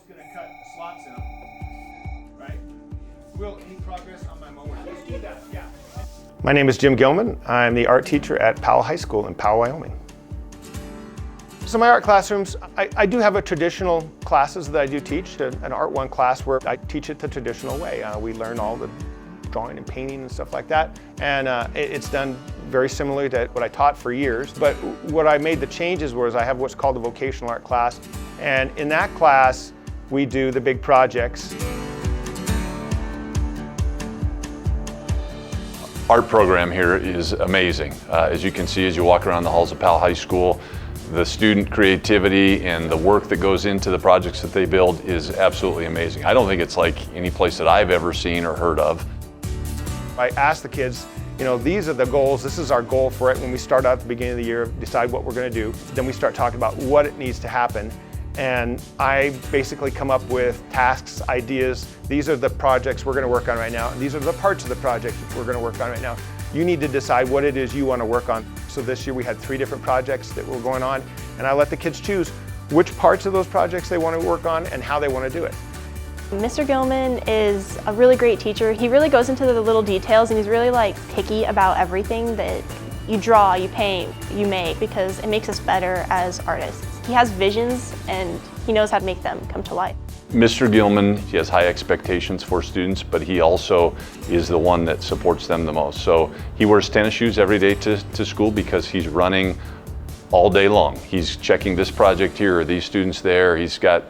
hoe's going to cut slots in them, right? Will, any progress on my mower? Let's do that, yeah. My name is Jim Gilman. I'm the art teacher at Powell High School in Powell, Wyoming. So my art classrooms, I do have a traditional classes that I do teach, an Art 1 class where I teach it the traditional way. We learn all the drawing and painting and stuff like that. And it's done very similarly to what I taught for years. But what I made the changes was I have what's called a vocational art class. And in that class, we do the big projects. Art program here is amazing. As you can see, as you walk around the halls of Powell High School, the student creativity and the work that goes into the projects that they build is absolutely amazing. I don't think it's like any place that I've ever seen or heard of. I ask the kids, you know, these are the goals, this is our goal for it when we start out at the beginning of the year, decide what we're going to do. Then we start talking about what it needs to happen. And I basically come up with tasks, ideas. These are the projects we're going to work on right now. And these are the parts of the project we're going to work on right now. You need to decide what it is you want to work on. So this year we had 3 different projects that were going on, and I let the kids choose which parts of those projects they want to work on and how they want to do it. Mr. Gilman is a really great teacher. He really goes into the little details, and he's really picky about everything that you draw, you paint, you make, because it makes us better as artists. He has visions and he knows how to make them come to life. Mr. Gilman, he has high expectations for students, but he also is the one that supports them the most. So he wears tennis shoes every day to school because he's running all day long. He's checking this project here, or these students there. He's got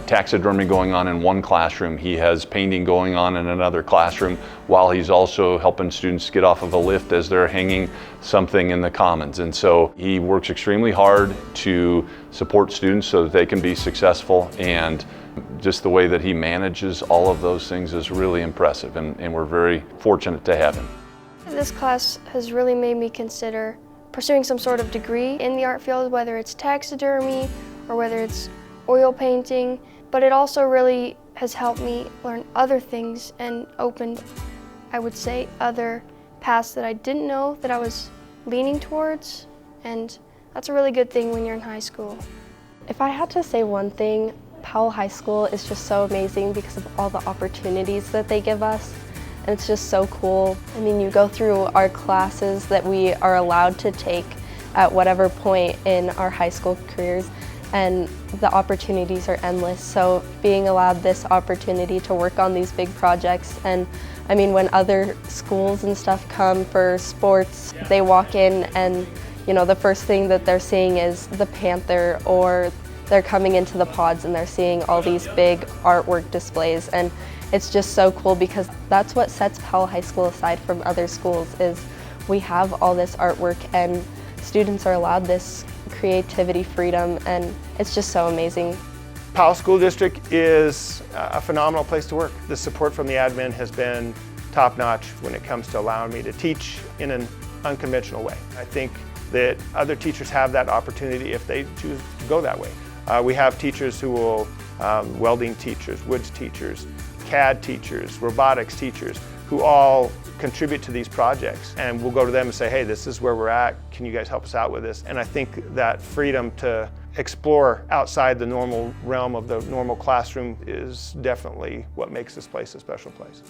taxidermy going on in one classroom. He has painting going on in another classroom, while he's also helping students get off of a lift as they're hanging something in the commons. And so he works extremely hard to support students so that they can be successful, and just the way that he manages all of those things is really impressive, and we're very fortunate to have him. This class has really made me consider pursuing some sort of degree in the art field, whether it's taxidermy or whether it's oil painting, but it also really has helped me learn other things and opened, I would say, other paths that I didn't know that I was leaning towards, and that's a really good thing when you're in high school. If I had to say one thing, Powell High School is just so amazing because of all the opportunities that they give us, and it's just so cool. I mean, you go through our classes that we are allowed to take at whatever point in our high school careers, and the opportunities are endless. So being allowed this opportunity to work on these big projects, and I mean, when other schools and stuff come for sports, they walk in and, you know, the first thing that they're seeing is the panther, or they're coming into the pods and they're seeing all these big artwork displays, and it's just so cool because that's what sets Powell High School aside from other schools, is we have all this artwork and students are allowed this creativity, freedom, and it's just so amazing. Powell School District is a phenomenal place to work. The support from the admin has been top-notch when it comes to allowing me to teach in an unconventional way. I think that other teachers have that opportunity if they choose to go that way. We have teachers who will, welding teachers, woods teachers, CAD teachers, robotics teachers, who all contribute to these projects, and we'll go to them and say, hey, this is where we're at, can you guys help us out with this? And I think that freedom to explore outside the normal realm of the normal classroom is definitely what makes this place a special place.